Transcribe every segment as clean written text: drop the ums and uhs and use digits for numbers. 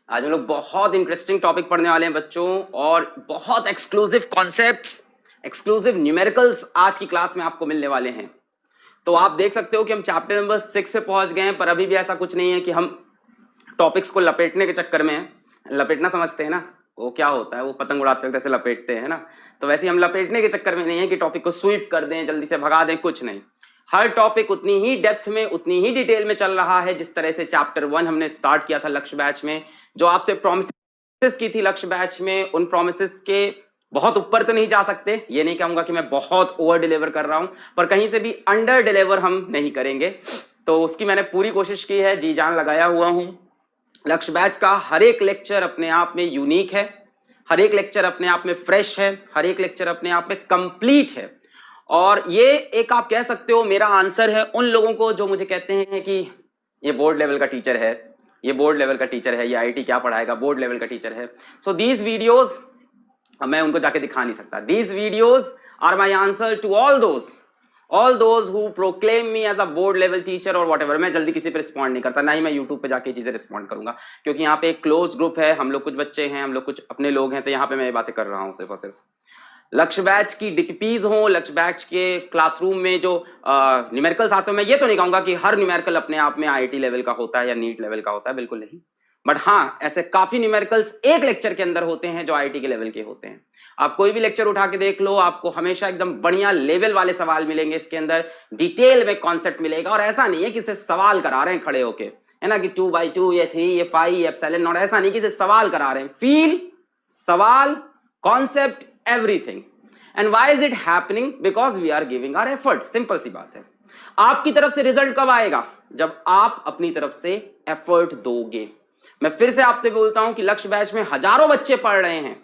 आज हम लोग बहुत इंटरेस्टिंग टॉपिक पढ़ने वाले हैं बच्चों, और बहुत एक्सक्लूसिव कॉन्सेप्ट्स, एक्सक्लूसिव न्यूमेरिकल्स आज की क्लास में आपको मिलने वाले हैं। तो आप देख सकते हो कि हम चैप्टर नंबर 6 से पहुंच गए हैं, पर अभी भी ऐसा कुछ नहीं है कि हम टॉपिक्स को लपेटने के चक्कर में हैं। लपेटना समझते हैं ना, वो क्या होता है, वो पतंग उड़ाते वक्त ऐसे लपेटते हैं ना, तो वैसे हम लपेटने के चक्कर में नहीं है कि टॉपिक को स्वीप कर दें, जल्दी से भगा दें, कुछ नहीं। हर टॉपिक उतनी ही डेप्थ में, उतनी ही डिटेल में चल रहा है जिस तरह से चैप्टर 1 हमने स्टार्ट किया था लक्ष्य बैच में। जो आपसे प्रॉमिसेस की थी लक्ष्य बैच में, उन प्रॉमिसेस के बहुत ऊपर तो नहीं जा सकते, ये नहीं कहूंगा कि मैं बहुत ओवर डिलीवर कर रहा हूं, पर कहीं से भी अंडर डिलीवर हम नहीं करेंगे। तो उसकी मैंने पूरी कोशिश की है, जी जान लगाया हुआ हूं। लक्ष्य बैच का हर एक लेक्चर अपने आप में यूनिक है, हर एक लेक्चर अपने आप में फ्रेश है, हर एक लेक्चर अपने आप में कंप्लीट है। और ये एक आप कह सकते हो मेरा आंसर है उन लोगों को जो मुझे कहते हैं कि ये बोर्ड लेवल का टीचर है, ये बोर्ड लेवल का टीचर है, ये आईटी क्या पढ़ाएगा, बोर्ड लेवल का टीचर है। सो दीज वीडियोस मैं उनको जाके दिखा नहीं सकता। These videos are my answer to all those who proclaim me as a board level teacher और व्हाटएवर। मैं जल्दी किसी पे रिस्पॉन्ड नहीं करता, ना ही मैं यूट्यूब पे जाके चीजें रिस्पॉन्ड करूंगा, क्योंकि यहाँ पे एक क्लोज ग्रुप है, हम लोग कुछ बच्चे हैं, हम लोग कुछ अपने लोग हैं, तो यहाँ पे मैं ये बातें कर रहा हूँ सिर्फ और सिर्फ। लक्ष्य बैच की डिक्पीज हो, लक्ष्य बैच के क्लासरूम में जो न्यूमेरिकल्स आते हैं, मैं ये तो नहीं कहूंगा कि हर न्यूमेरिकल अपने आप में आईआईटी लेवल का होता है या नीट लेवल का होता है, बिल्कुल नहीं। बट हाँ, ऐसे काफी न्यूमेरिकल्स एक लेक्चर के अंदर होते हैं जो आईआईटी के लेवल के होते हैं। आप कोई भी लेक्चर उठा के देख लो, आपको हमेशा एकदम बढ़िया लेवल वाले सवाल मिलेंगे, इसके अंदर डिटेल में कॉन्सेप्ट मिलेगा। और ऐसा नहीं है कि सिर्फ सवाल करा रहे हैं खड़े होके, है ना, कि 2/2 ये 3 ये 5 ये एप्सिलॉन नॉट, ऐसा नहीं कि सिर्फ सवाल करा रहे हैं। फील, सवाल, concept, everything. And why is it happening? Because we are giving our effort. Simple सी बात है। आपकी तरफ से रिजल्ट कब आएगा? जब आप अपनी तरफ से एफर्ट दोगे। मैं फिर से आपसे बोलता हूं कि लक्ष्य बैच में हजारों बच्चे पढ़ रहे हैं,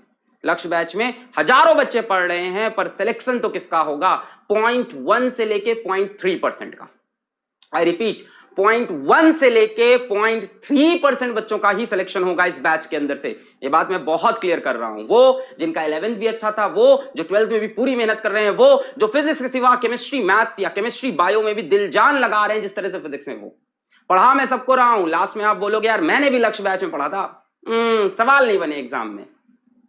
लक्ष्य बैच में हजारों बच्चे पढ़ रहे हैं, पर सिलेक्शन तो किसका होगा? 0.1 से लेके 0.3% का। आई रिपीट, 0.1 से लेके 0.3% बच्चों का ही सिलेक्शन होगा इस बैच के अंदर से। ये बात मैं बहुत क्लियर कर रहा हूं। वो जिनका 11th भी अच्छा था, वो जो 12th में भी पूरी मेहनत कर रहे हैं, वो जो फिजिक्स के सिवा केमिस्ट्री, मैथ्स या केमिस्ट्री, बायो में भी दिल जान लगा रहे हैं, जिस तरह से फिजिक्स में वो पढ़ा मैं सबको रहा हूं। लास्ट में आप बोलोगे यार मैंने भी लक्ष्य बैच में पढ़ा था, सवाल नहीं बने एग्जाम में।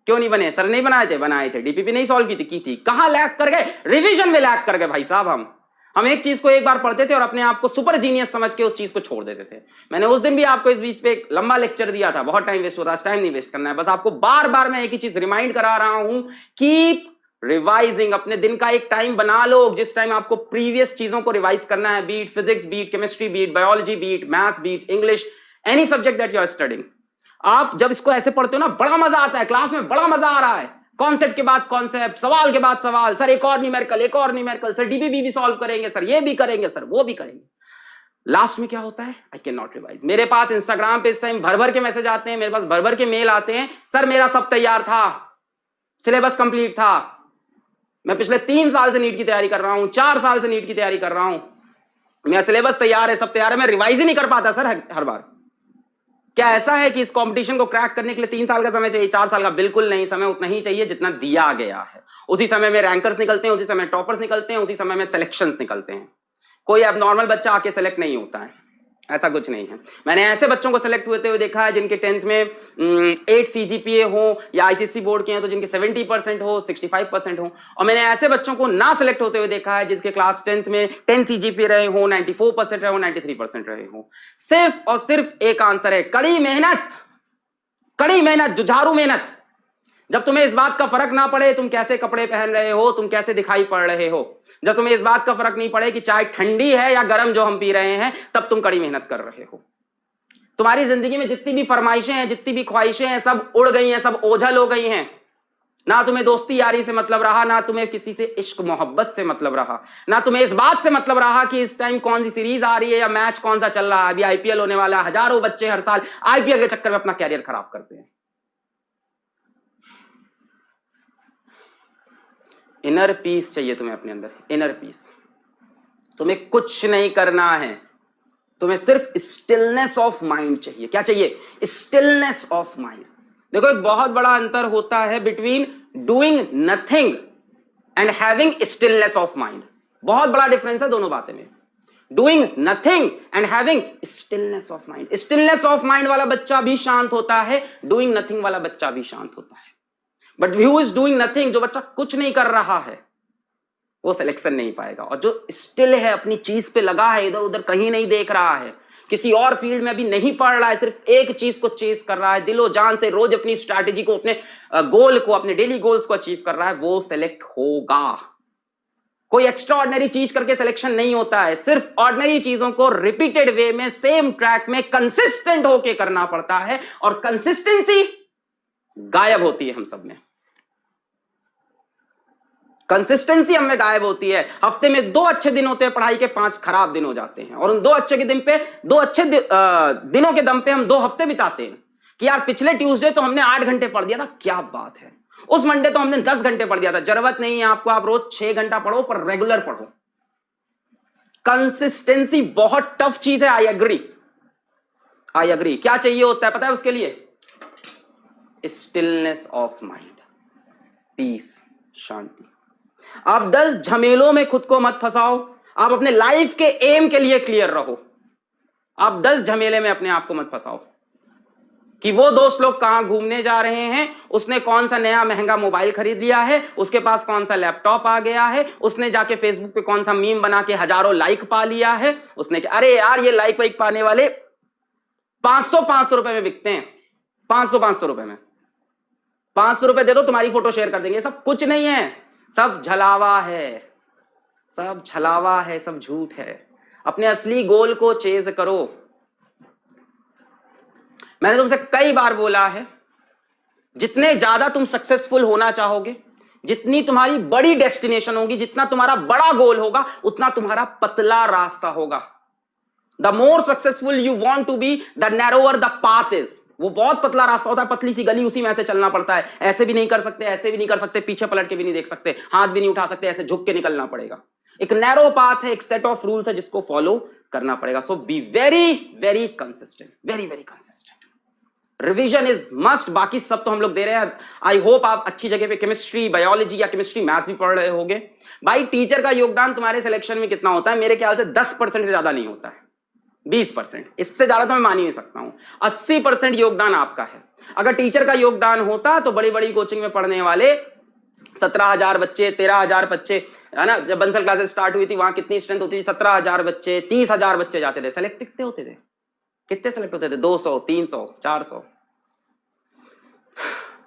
क्यों नहीं बने? सर नहीं बनाए थे? बनाए थे। डीपीपी नहीं सॉल्व की थी। कहां लैग कर गए? रिवीजन में लैग कर गए भाई साहब। हम एक चीज को एक बार पढ़ते थे और अपने आप को सुपर जीनियस समझ के उस चीज को छोड़ देते थे। मैंने उस दिन भी आपको इस बीच पे एक लंबा लेक्चर दिया था, बहुत टाइम वेस्ट होता है, टाइम नहीं वेस्ट करना है। बस आपको बार बार मैं एक ही चीज रिमाइंड करा रहा हूं, कीप रिवाइजिंग। अपने दिन का एक टाइम बना लो जिस टाइम आपको प्रीवियस चीजों को रिवाइज करना है, beat physics, beat chemistry, beat biology, beat math, beat English, any subject that you are studying. आप जब इसको ऐसे पढ़ते हो ना, बड़ा मजा आता है, क्लास में बड़ा मजा आ रहा है। कॉन्सेप्ट के बाद कॉन्सेप्ट, सवाल के बाद सवाल, सर एक और न्यूमेरिकल, एक और न्यूमेरिकल, सर डीबीबी भी सॉल्व करेंगे, सर ये भी करेंगे, सर वो भी करेंगे। लास्ट में क्या होता है? I can not revise. मेरे पास इंस्टाग्राम पे इस टाइम भर भर के मैसेज आते हैं, मेरे पास भर भर के मेल आते हैं, सर मेरा सब तैयार था, सिलेबस कंप्लीट था, मैं पिछले 3 साल से नीट की तैयारी कर रहा हूं, 4 साल से नीट की तैयारी कर रहा हूं, मेरा सिलेबस तैयार है, सब तैयार है, मैं रिवाइज ही नहीं कर पाता सर हर बार। क्या ऐसा है कि इस कंपटीशन को क्रैक करने के लिए 3 साल का समय चाहिए, 4 साल का? बिल्कुल नहीं। समय उतना ही चाहिए जितना दिया गया है। उसी समय में रैंकर्स निकलते हैं, उसी समय टॉपर्स निकलते हैं, उसी समय में सिलेक्शंस निकलते हैं। कोई अब नॉर्मल बच्चा आके सेलेक्ट नहीं होता है, ऐसा कुछ नहीं है। मैंने ऐसे बच्चों को सेलेक्ट होते हुए देखा है जिनके 10th में 8 CGPA हो, या आईसीएसई बोर्ड के हैं तो जिनके 70% हो, 65% हो। और मैंने ऐसे बच्चों को ना सेलेक्ट होते हुए देखा है जिसके क्लास 10th में 10 CGPA रहे हो, 94% रहे हो, 93% रहे हो। सिर्फ और सिर्फ एक आंसर है, कड़ी मेहनत, कड़ी मेहनत, जुझारू मेहनत। जब तुम्हें इस बात का फर्क ना पड़े तुम कैसे कपड़े पहन रहे हो, तुम कैसे दिखाई पड़ रहे हो, जब तुम्हें इस बात का फर्क नहीं पड़े कि चाय ठंडी है या गर्म जो हम पी रहे हैं, तब तुम कड़ी मेहनत कर रहे हो। तुम्हारी जिंदगी में जितनी भी फरमाइशें हैं, जितनी भी ख्वाहिशें हैं, सब उड़ गई हैं, सब ओझल हो गई हैं। ना तुम्हें दोस्ती यारी से मतलब रहा, ना तुम्हें किसी से इश्क मोहब्बत से मतलब रहा, ना तुम्हें इस बात से मतलब रहा कि इस टाइम कौन सी सीरीज आ रही है या मैच कौन सा चल रहा है। अभी आईपीएल होने वाला है, हजारों बच्चे हर साल आईपीएल के चक्कर में अपना कैरियर खराब करते हैं। इनर पीस चाहिए तुम्हें अपने अंदर, इनर पीस। तुम्हें कुछ नहीं करना है, तुम्हें सिर्फ स्टिलनेस ऑफ माइंड चाहिए। क्या चाहिए? Stillness of mind. देखो एक बहुत बड़ा अंतर होता है between doing nothing and having stillness of mind. बहुत बड़ा डिफरेंस है दोनों बातें में। Doing nothing and having stillness of mind. Stillness of mind वाला बच्चा भी शांत होता है, डूइंग नथिंग वाला बच्चा भी शांत होता है। But who is doing nothing, जो बच्चा कुछ नहीं कर रहा है, वो सिलेक्शन नहीं पाएगा। और जो स्टिल है, अपनी चीज पे लगा है, इधर उधर कहीं नहीं देख रहा है, किसी और फील्ड में भी नहीं पढ़ रहा है, सिर्फ एक चीज को चेस कर रहा है, दिलो जान से रोज अपनी स्ट्रैटेजी को, अपने गोल को, अपने डेली गोल्स को अचीव कर रहा है, वो सेलेक्ट होगा। कोई एक्स्ट्रा ऑर्डिनरी चीज करके सिलेक्शन नहीं होता है, सिर्फ ऑर्डिनरी चीजों को रिपीटेड वे में, सेम ट्रैक में कंसिस्टेंट होके करना पड़ता है, और कंसिस्टेंसी गायब होती है हम सब में। कंसिस्टेंसी हमें गायब होती है। हफ्ते में 2 अच्छे दिन होते हैं पढ़ाई के, 5 खराब दिन हो जाते हैं, और उन 2 अच्छे के दिन पे, 2 अच्छे दिनों के दम पे हम 2 हफ्ते बिताते हैं कि यार पिछले ट्यूसडे तो हमने 8 घंटे पढ़ दिया था, क्या बात है, उस मंडे तो हमने 10 घंटे पढ़ दिया था। जरूरत नहीं है आपको, आप रोज 6 घंटा पढ़ो, पर रेगुलर पढ़ो। कंसिस्टेंसी बहुत टफ चीज है, आई एग्री। क्या चाहिए होता है पता है उसके लिए? स्टिलनेस ऑफ माइंड, पीस, शांति। आप 10 झमेलों में खुद को मत फंसाओ, आप अपने लाइफ के एम के लिए क्लियर रहो। आप 10 झमेले में अपने आप को मत फंसाओ कि वो दोस्त लोग कहां घूमने जा रहे हैं, उसने कौन सा नया महंगा मोबाइल खरीद लिया है, उसके पास कौन सा लैपटॉप आ गया है, उसने जाके फेसबुक पे कौन सा मीम बना के हजारों लाइक पा लिया है, उसने अरे यार ये लाइक वाइक पाने वाले 500 रुपए में बिकते हैं, 500 रुपए में, 500 रुपए दे दो तुम्हारी फोटो शेयर कर देंगे। सब कुछ नहीं है, सब छलावा है, सब छलावा है, सब झूठ है। अपने असली गोल को चेज करो। मैंने तुमसे कई बार बोला है, जितने ज्यादा तुम सक्सेसफुल होना चाहोगे, जितनी तुम्हारी बड़ी डेस्टिनेशन होगी, जितना तुम्हारा बड़ा गोल होगा, उतना तुम्हारा पतला रास्ता होगा। The more successful you want to be, the narrower the path is. वो बहुत पतला रास्ता होता है, पतली सी गली, उसी में ऐसे चलना पड़ता है। ऐसे भी नहीं कर सकते, ऐसे भी नहीं कर सकते, पीछे पलट के भी नहीं देख सकते, हाथ भी नहीं उठा सकते, ऐसे झुक के निकलना पड़ेगा। एक नैरो पाथ है, एक सेट ऑफ रूल्स है जिसको फॉलो करना पड़ेगा। So be very very consistent, very very consistent. Revision is must. बाकी सब तो हम लोग दे रहे हैं। आई होप आप अच्छी जगह पे केमिस्ट्री, बायोलॉजी या केमिस्ट्री मैथ भी पढ़ रहे होगे। भाई टीचर का योगदान तुम्हारे सिलेक्शन में कितना होता है? मेरे ख्याल से 10% से ज्यादा नहीं होता है, 20%। इससे ज्यादा तो मैं मान ही नहीं सकता हूं। 80% योगदान आपका है। अगर टीचर का योगदान होता तो बड़ी बड़ी कोचिंग में पढ़ने वाले 17,000 बच्चे, 13,000 बच्चे, है ना, जब बंसल क्लासेस स्टार्ट हुई थी वहां कितनी स्ट्रेंथ होती थी? 17,000 बच्चे, 30,000 बच्चे जाते थे। सेलेक्ट कितने होते थे? कितने सेलेक्ट होते थे? 200, 300, 400।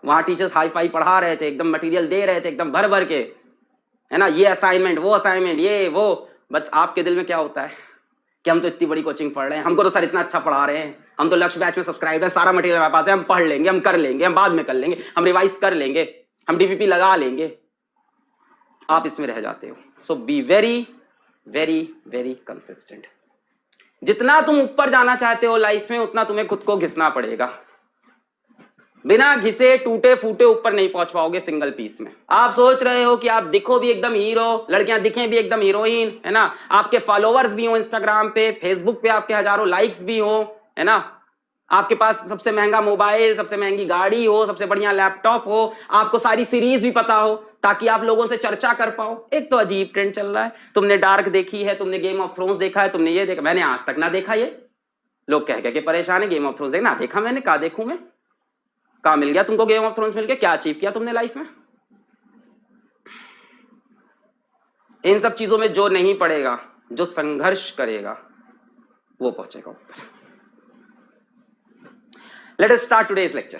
वहां टीचर्स हाई फाई पढ़ा रहे थे, एकदम मटेरियल दे रहे थे, एकदम भर भर के, है ना, ये असाइनमेंट, वो असाइनमेंट, ये वो। बस आपके दिल में क्या होता है कि हम तो इतनी बड़ी कोचिंग पढ़ रहे हैं, हमको तो सर इतना अच्छा पढ़ा रहे हैं, हम तो लक्ष्य बैच में सब्सक्राइब है, सारा मटेरियल हमारे पास है, हम पढ़ लेंगे, हम कर लेंगे, हम बाद में कर लेंगे, हम रिवाइज कर लेंगे, हम डीपीपी लगा लेंगे। आप इसमें रह जाते हो। So be very very very consistent. जितना तुम ऊपर जाना चाहते हो लाइफ में, उतना तुम्हें खुद को घिसना पड़ेगा। बिना घिसे टूटे फूटे ऊपर नहीं पहुंच पाओगे सिंगल पीस में। आप सोच रहे हो कि आप दिखो भी एकदम हीरो, लड़कियां दिखें भी एकदम हीरोइन, है ना, आपके फॉलोवर्स भी हो इंस्टाग्राम पे, फेसबुक पे आपके हजारों लाइक्स भी हो, है ना, आपके पास सबसे महंगा मोबाइल, सबसे महंगी गाड़ी हो, सबसे बढ़िया लैपटॉप हो, आपको सारी सीरीज भी पता हो ताकि आप लोगों से चर्चा कर पाओ। एक तो अजीब ट्रेंड चल रहा है। तुमने डार्क देखी है, तुमने गेम ऑफ थ्रोन्स देखा है, तुमने ये देखा, मैंने आज तक ना देखा। ये लोग कह के परेशान है, गेम ऑफ थ्रोन्स देखना देखा मैंने, कहा देखूं मैं, कहा मिल गया तुमको गेम ऑफ थ्रोन्स मिल गया? क्या अचीव किया तुमने लाइफ में? इन सब चीजों में जो नहीं पड़ेगा, जो संघर्ष करेगा, वो पहुंचेगा ऊपर। Let us start today's lecture.